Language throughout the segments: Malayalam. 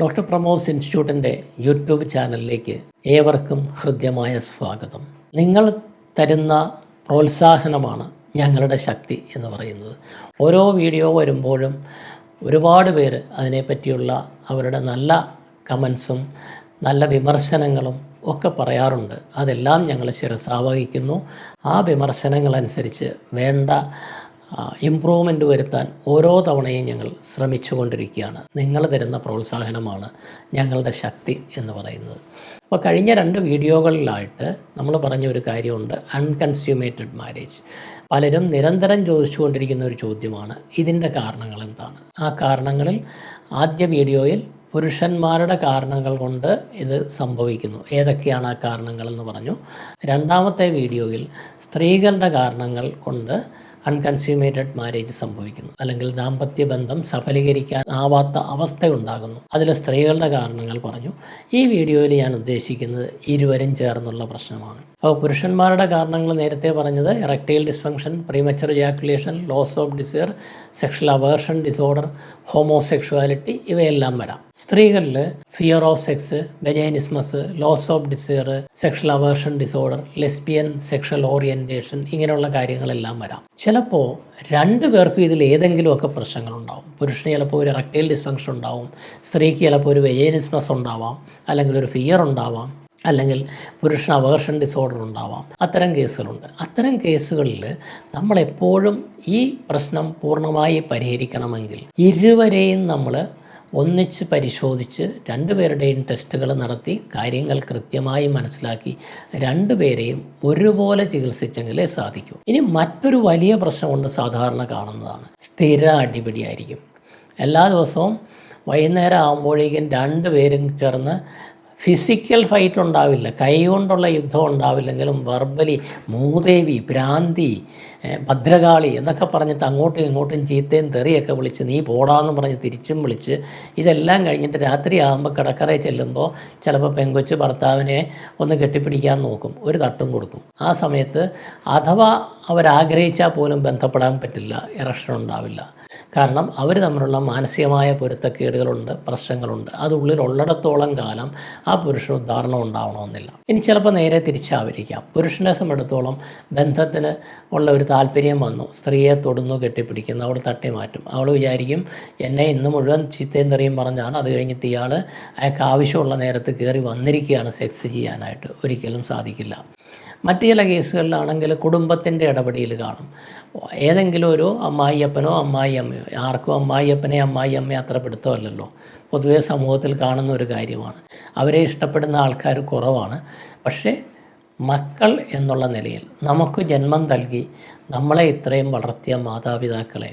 ഡോക്ടർ പ്രമോസ് ഇൻസ്റ്റിറ്റ്യൂട്ടിൻ്റെ യൂട്യൂബ് ചാനലിലേക്ക് ഏവർക്കും ഹൃദ്യമായ സ്വാഗതം. നിങ്ങൾ തരുന്ന പ്രോത്സാഹനമാണ് ഞങ്ങളുടെ ശക്തി എന്ന് പറയുന്നത്. ഓരോ വീഡിയോ വരുമ്പോഴും ഒരുപാട് പേര് അതിനെപ്പറ്റിയുള്ള അവരുടെ നല്ല കമൻസും നല്ല വിമർശനങ്ങളും ഒക്കെ പറയാറുണ്ട്. അതെല്ലാം ഞങ്ങൾ ശിരസാവഹിക്കുന്നു. ആ വിമർശനങ്ങളനുസരിച്ച് വേണ്ട ഇമ്പ്രൂവ്മെൻറ്റ് വരുത്താൻ ഓരോ തവണയും ഞങ്ങൾ ശ്രമിച്ചുകൊണ്ടിരിക്കുകയാണ്. നിങ്ങൾ തരുന്ന പ്രോത്സാഹനമാണ് ഞങ്ങളുടെ ശക്തി എന്ന് പറയുന്നത്. അപ്പോൾ കഴിഞ്ഞ 2 വീഡിയോകളിലായിട്ട് നമ്മൾ പറഞ്ഞ ഒരു കാര്യമുണ്ട്, അൺകൺസ്യൂമേറ്റഡ് മാരേജ്. പലരും നിരന്തരം ചോദിച്ചുകൊണ്ടിരിക്കുന്ന ഒരു ചോദ്യമാണ്, ഇതിൻ്റെ കാരണങ്ങൾ എന്താണ്? ആ കാരണങ്ങളിൽ ആദ്യ വീഡിയോയിൽ പുരുഷന്മാരുടെ കാരണങ്ങൾ കൊണ്ട് ഇത് സംഭവിക്കുന്നു, ഏതൊക്കെയാണ് ആ കാരണങ്ങളെന്ന് പറഞ്ഞു. രണ്ടാമത്തെ വീഡിയോയിൽ സ്ത്രീകളുടെ കാരണങ്ങൾ കൊണ്ട് അൺകൺസ്യൂമേറ്റഡ് മാരേജ് സംഭവിക്കുന്നു, അല്ലെങ്കിൽ ദാമ്പത്യ ബന്ധം സഫലീകരിക്കാൻ ആവാത്ത അവസ്ഥയുണ്ടാകുന്നു. അതിൽ സ്ത്രീകളുടെ കാരണങ്ങൾ പറഞ്ഞു. ഈ വീഡിയോയിൽ ഞാൻ ഉദ്ദേശിക്കുന്നത് ഇരുവരും ചേർന്നുള്ള പ്രശ്നമാണ്. അപ്പോൾ പുരുഷന്മാരുടെ കാരണങ്ങൾ നേരത്തെ പറഞ്ഞത് erectile dysfunction, premature ejaculation, loss of desire, sexual aversion disorder, homosexuality, ഇവയെല്ലാം വരാം. സ്ത്രീകളിൽ fear of sex, vaginismus, loss of desire, sexual aversion disorder, lesbian sexual orientation, ഇങ്ങനെയുള്ള കാര്യങ്ങളെല്ലാം വരാം. ചിലപ്പോൾ 2 പേർക്കും ഇതിൽ ഏതെങ്കിലുമൊക്കെ പ്രശ്നങ്ങളുണ്ടാവും. പുരുഷന് ചിലപ്പോൾ ഒരു എറക്ടൈൽ ഡിസ്ഫങ്ഷൻ ഉണ്ടാവും, സ്ത്രീക്ക് ചിലപ്പോൾ ഒരു വെജൈനിസ്മസ് ഉണ്ടാവാം, അല്ലെങ്കിൽ ഒരു ഫിയർ ഉണ്ടാവാം, അല്ലെങ്കിൽ പുരുഷ അവേർഷൻ ഡിസോർഡർ ഉണ്ടാവാം. അത്തരം കേസുകളുണ്ട്. അത്തരം കേസുകളിൽ നമ്മളെപ്പോഴും ഈ പ്രശ്നം പൂർണ്ണമായി പരിഹരിക്കണമെങ്കിൽ ഇരുവരെയും നമ്മൾ ഒന്നിച്ച് പരിശോധിച്ച് 2 പേരുടെയും ടെസ്റ്റുകൾ നടത്തി കാര്യങ്ങൾ കൃത്യമായി മനസ്സിലാക്കി 2 പേരെയും ഒരുപോലെ ചികിത്സിച്ചെങ്കിലേ സാധിക്കൂ. ഇനി മറ്റൊരു വലിയ പ്രശ്നമുണ്ട്, സാധാരണ കാണുന്നതാണ്, സ്ഥിര അടിപിടിയായിരിക്കും. എല്ലാ ദിവസവും വൈകുന്നേരം ആകുമ്പോഴേക്കും 2 പേരും ചേർന്ന് ഫിസിക്കൽ ഫൈറ്റ് ഉണ്ടാവില്ല, കൈകൊണ്ടുള്ള യുദ്ധം ഉണ്ടാവില്ലെങ്കിലും വെർബലി മൂദേവി, ഭ്രാന്തി, ഭദ്രകാളി എന്നൊക്കെ പറഞ്ഞിട്ട് അങ്ങോട്ടും ഇങ്ങോട്ടും ചീത്തയും തെറിയൊക്കെ വിളിച്ച് നീ പോടാന്ന് പറഞ്ഞ് തിരിച്ചും വിളിച്ച്, ഇതെല്ലാം കഴിഞ്ഞിട്ട് രാത്രി ആകുമ്പോൾ കിടക്കറയിൽ ചെല്ലുമ്പോൾ ചിലപ്പോൾ പെങ്കൊച്ച് ഭർത്താവിനെ ഒന്ന് കെട്ടിപ്പിടിക്കാൻ നോക്കും, ഒരു തട്ടും കൊടുക്കും. ആ സമയത്ത് അഥവാ അവരാഗ്രഹിച്ചാൽ പോലും ബന്ധപ്പെടാൻ പറ്റില്ല, ഇറക്ഷൻ ഉണ്ടാവില്ല. കാരണം അവർ തമ്മിലുള്ള മാനസികമായ പൊരുത്തക്കേടുകളുണ്ട്, പ്രശ്നങ്ങളുണ്ട്. അത് ഉള്ളിലുള്ളിടത്തോളം കാലം ആ പുരുഷന് ഉദ്ധാരണം ഉണ്ടാവണമെന്നില്ല. ഇനി ചിലപ്പോൾ നേരെ തിരിച്ചായിരിക്കാം. പുരുഷനെ സംബന്ധിച്ചിടത്തോളം ബന്ധത്തിന് ഉള്ള ഒരു താല്പര്യം വന്നു, സ്ത്രീയെ തൊടുന്നു, കെട്ടിപ്പിടിക്കുന്നു, അവൾ തട്ടി മാറ്റും. അവൾ വിചാരിക്കും എന്നെ ഇന്ന് മുഴുവൻ ചീത്തയും തെറിയും പറഞ്ഞാണ്, അത് കഴിഞ്ഞിട്ട് ഇയാൾ അയാൾക്ക് ആവശ്യമുള്ള നേരത്ത് കയറി വന്നിരിക്കുകയാണ് സെക്സ് ചെയ്യാനായിട്ട്. ഒരിക്കലും സാധിക്കില്ല. മറ്റു ചില കേസുകളിലാണെങ്കിൽ കുടുംബത്തിൻ്റെ ഇടപെടൽ കാണും. ഏതെങ്കിലും ഒരു അമ്മായിയപ്പനോ അമ്മായിയമ്മയോ, ആർക്കും അമ്മായിയപ്പനെ അമ്മായിയമ്മയെ അത്ര പിടുത്തമല്ലല്ലോ, പൊതുവേ സമൂഹത്തിൽ കാണുന്ന ഒരു കാര്യമാണ്. അവരെ ഇഷ്ടപ്പെടുന്ന ആൾക്കാർ കുറവാണ്. പക്ഷേ മക്കൾ എന്നുള്ള നിലയിൽ നമുക്ക് ജന്മം നൽകി നമ്മളെ ഇത്രയും വളർത്തിയ മാതാപിതാക്കളെ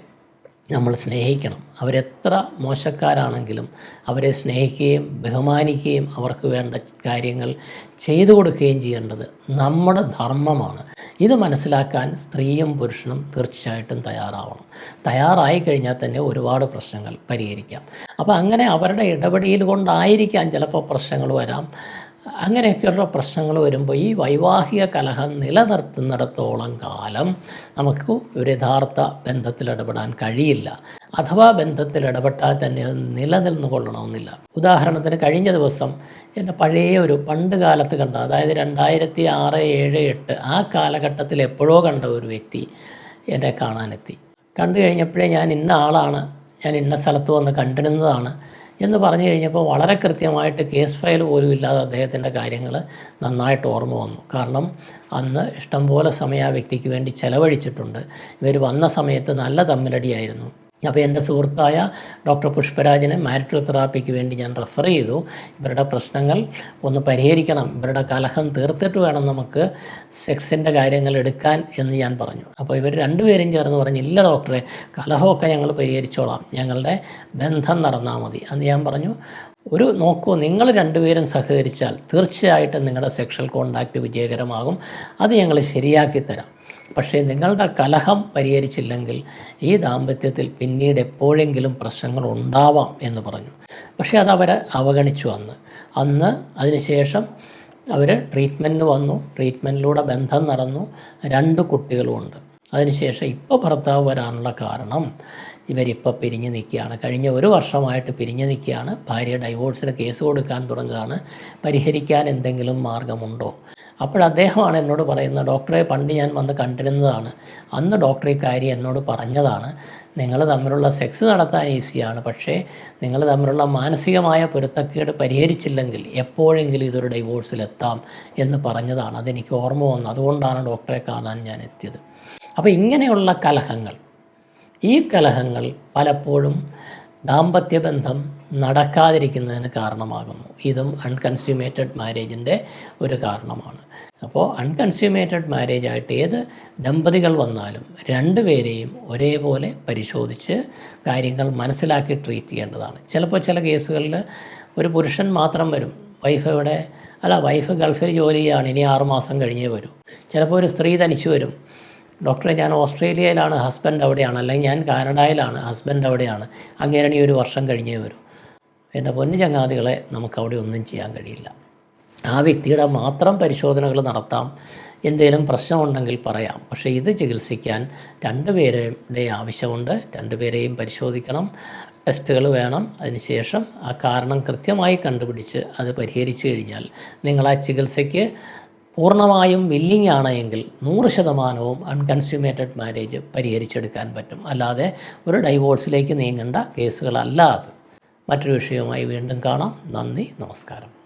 നമ്മൾ സ്നേഹിക്കണം. അവരെത്ര മോശക്കാരാണെങ്കിലും അവരെ സ്നേഹിക്കുകയും ബഹുമാനിക്കുകയും അവർക്ക് വേണ്ട കാര്യങ്ങൾ ചെയ്തു കൊടുക്കുകയും ചെയ്യേണ്ടത് നമ്മുടെ ധർമ്മമാണ്. ഇത് മനസ്സിലാക്കാൻ സ്ത്രീയും പുരുഷനും തീർച്ചയായിട്ടും തയ്യാറാവണം. തയ്യാറായി കഴിഞ്ഞാൽ തന്നെ ഒരുപാട് പ്രശ്നങ്ങൾ പരിഹരിക്കാം. അപ്പോൾ അങ്ങനെ അവരുടെ ഇടപെടൽ കൊണ്ടായിരിക്കാം ചിലപ്പോൾ പ്രശ്നങ്ങൾ വരാം. അങ്ങനെയൊക്കെയുള്ള പ്രശ്നങ്ങൾ വരുമ്പോൾ ഈ വൈവാഹിക കലഹം നിലനിർത്തുന്നിടത്തോളം കാലം നമുക്ക് ഒരു യഥാർത്ഥ ബന്ധത്തിൽ ഇടപെടാൻ കഴിയില്ല. അഥവാ ബന്ധത്തിൽ ഇടപെട്ടാൽ തന്നെ അത് നിലനിന്ന് കൊള്ളണമെന്നില്ല. ഉദാഹരണത്തിന് കഴിഞ്ഞ ദിവസം എൻ്റെ പഴയ ഒരു പണ്ട് കാലത്ത് കണ്ട, അതായത് 2006, 2007, 2008 ആ കാലഘട്ടത്തിൽ എപ്പോഴോ കണ്ട ഒരു വ്യക്തി എന്നെ കാണാനെത്തി. കണ്ടു കഴിഞ്ഞപ്പോഴേ ഞാൻ ഇന്ന ആളാണ്, ഞാൻ ഇന്ന സ്ഥലത്ത് വന്ന് കണ്ടിരുന്നതാണ് എന്ന് പറഞ്ഞു കഴിഞ്ഞപ്പോൾ വളരെ കൃത്യമായിട്ട് കേസ് ഫയൽ പോലും ഇല്ലാതെ അദ്ദേഹത്തിൻ്റെ കാര്യങ്ങൾ നന്നായിട്ട് ഓർമ്മ വന്നു. കാരണം അന്ന് ഇഷ്ടംപോലെ സമയം ആ വ്യക്തിക്ക് വേണ്ടി ചെലവഴിച്ചിട്ടുണ്ട്. ഇവർ വന്ന സമയത്ത് നല്ല തമ്മിലടിയായിരുന്നു. അപ്പോൾ എൻ്റെ സുഹൃത്തായ ഡോക്ടർ പുഷ്പരാജിനെ മാരിറ്റൽ തെറാപ്പിക്ക് വേണ്ടി ഞാൻ റെഫർ ചെയ്തു. ഇവരുടെ പ്രശ്നങ്ങൾ ഒന്ന് പരിഹരിക്കണം, ഇവരുടെ കലഹം തീർത്തിട്ട് വേണം നമുക്ക് സെക്സിൻ്റെ കാര്യങ്ങൾ എടുക്കാൻ എന്ന് ഞാൻ പറഞ്ഞു. അപ്പോൾ ഇവർ 2 പേരും ചേർന്ന് പറഞ്ഞു, ഇല്ല ഡോക്ടറെ, കലഹമൊക്കെ ഞങ്ങൾ പരിഹരിച്ചോളാം, ഞങ്ങളുടെ ബന്ധം നടന്നാൽ മതി. അന്ന് ഞാൻ പറഞ്ഞു, നോക്കൂ, നിങ്ങൾ 2 പേരും സഹകരിച്ചാൽ തീർച്ചയായിട്ടും നിങ്ങളുടെ സെക്ഷൽ കോണ്ടാക്റ്റ് വിജയകരമാകും, അത് ഞങ്ങൾ ശരിയാക്കി തരാം. പക്ഷേ നിങ്ങളുടെ കലഹം പരിഹരിച്ചില്ലെങ്കിൽ ഈ ദാമ്പത്യത്തിൽ പിന്നീട് എപ്പോഴെങ്കിലും പ്രശ്നങ്ങൾ ഉണ്ടാവാം എന്ന് പറഞ്ഞു. പക്ഷേ അതവരെ അവഗണിച്ചു. അതിനുശേഷം അവർ ട്രീറ്റ്മെൻറ്റിന് വന്നു. ട്രീറ്റ്മെൻറ്റിലൂടെ ബന്ധം നടന്നു. 2 കുട്ടികളുമുണ്ട്. അതിനുശേഷം ഇപ്പോൾ ഭർത്താവ് വരാനുള്ള കാരണം ഇവരിപ്പോൾ പിരിഞ്ഞ് നിൽക്കുകയാണ്. കഴിഞ്ഞ 1 വർഷമായിട്ട് പിരിഞ്ഞ് നിൽക്കുകയാണ്. ഭാര്യ ഡൈവോഴ്സിന് കേസ് കൊടുക്കാൻ തുടങ്ങുകയാണ്. പരിഹരിക്കാൻ എന്തെങ്കിലും മാർഗമുണ്ടോ? അപ്പോഴദ്ദേഹമാണ് എന്നോട് പറയുന്നത്, ഡോക്ടറെ പണ്ട് ഞാൻ വന്ന് കണ്ടിരുന്നതാണ്, അന്ന് ഡോക്ടർ ഈ കാര്യം എന്നോട് പറഞ്ഞതാണ്, നിങ്ങൾ തമ്മിലുള്ള സെക്സ് നടത്താൻ ഈസിയാണ്, പക്ഷേ നിങ്ങൾ തമ്മിലുള്ള മാനസികമായ പൊരുത്തക്കേട് പരിഹരിച്ചില്ലെങ്കിൽ എപ്പോഴെങ്കിലും ഇതൊരു ഡൈവോഴ്സിലെത്താം എന്ന് പറഞ്ഞതാണ്. അതെനിക്ക് ഓർമ്മ വന്നു, അതുകൊണ്ടാണ് ഡോക്ടറെ കാണാൻ ഞാൻ എത്തിയത്. അപ്പോൾ ഇങ്ങനെയുള്ള കലഹങ്ങൾ, ഈ കലഹങ്ങൾ പലപ്പോഴും ദാമ്പത്യബന്ധം നടക്കാതിരിക്കുന്നതിന് കാരണമാകുന്നു. ഇതും അൺകൺസ്യൂമേറ്റഡ് മാരേജിൻ്റെ ഒരു കാരണമാണ്. അപ്പോൾ അൺകൺസ്യൂമേറ്റഡ് മാരേജായിട്ട് ഏത് ദമ്പതികൾ വന്നാലും രണ്ടുപേരെയും ഒരേപോലെ പരിശോധിച്ച് കാര്യങ്ങൾ മനസ്സിലാക്കി ട്രീറ്റ് ചെയ്യേണ്ടതാണ്. ചിലപ്പോൾ ചില കേസുകളിൽ ഒരു പുരുഷൻ മാത്രം വരും, വൈഫ് ഗൾഫിൽ ജോലി ചെയ്യുകയാണ്, ഇനി 6 മാസം കഴിഞ്ഞേ വരൂ. ചിലപ്പോൾ ഒരു സ്ത്രീ തനിച്ച് വരും, ഡോക്ടറെ ഞാൻ ഓസ്ട്രേലിയയിലാണ്, ഹസ്ബൻഡ് അവിടെയാണ്, അല്ലെങ്കിൽ ഞാൻ കാനഡയിലാണ്, ഹസ്ബൻഡ് അവിടെയാണ്, അങ്ങേരണി 1 വർഷം കഴിഞ്ഞേ വരൂ. എൻ്റെ പൊന്നു ചങ്ങാതികളെ, നമുക്കവിടെ ഒന്നും ചെയ്യാൻ കഴിയില്ല. ആ വ്യക്തിയുടെ മാത്രം പരിശോധനകൾ നടത്താം, എന്തെങ്കിലും പ്രശ്നമുണ്ടെങ്കിൽ പറയാം. പക്ഷേ ഇത് ചികിത്സിക്കാൻ 2 പേരുടെ ആവശ്യമുണ്ട്. 2 പേരെയും പരിശോധിക്കണം, ടെസ്റ്റുകൾ വേണം. അതിനുശേഷം ആ കാരണം കൃത്യമായി കണ്ടുപിടിച്ച് അത് പരിഹരിച്ചു കഴിഞ്ഞാൽ നിങ്ങൾ ആ ചികിത്സയ്ക്ക് പൂർണ്ണമായും വില്ലിങ് ആണ് എങ്കിൽ 100% അൺകൺസ്യൂമേറ്റഡ് മാരേജ് പരിഹരിച്ചെടുക്കാൻ പറ്റും. അല്ലാതെ ഒരു ഡൈവോഴ്സിലേക്ക് നീങ്ങേണ്ട കേസുകളല്ല അത്. മറ്റൊരു വിഷയവുമായി വീണ്ടും കാണാം. നന്ദി, നമസ്കാരം.